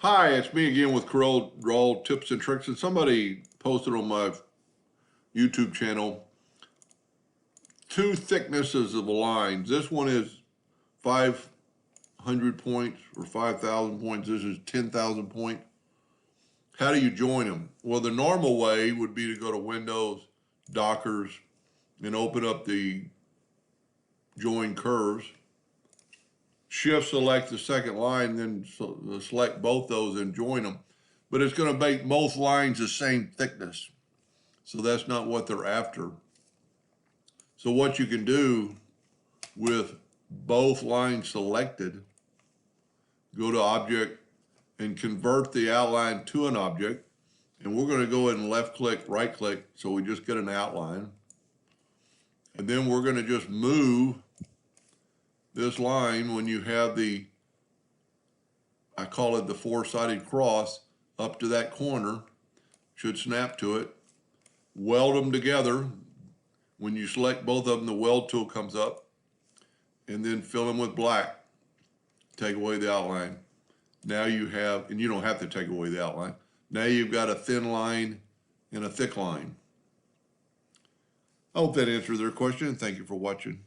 Hi, it's me again with Corel Draw Tips and Tricks, and somebody posted on my YouTube channel two thicknesses of lines. This one is 500 points or 5,000 points. This is 10,000 point. How do you join them? Well, the normal way would be to go to Windows, Dockers, and open up the Join Curves. Shift select the second line, then select both those and join them. But it's going to make both lines the same thickness. So that's not what they're after. So what you can do with both lines selected, go to Object and convert the outline to an object. And we're going to go ahead and left click, right click, so we just get an outline. And then we're going to just move this line when you have the, I call it the four-sided cross, up to that corner. Should snap to it. Weld them together. When you select both of them, the weld tool comes up, and then fill them with black. Take away the outline. Now you have, and you don't have to take away the outline. Now you've got a thin line and a thick line. I hope that answered their question. Thank you for watching.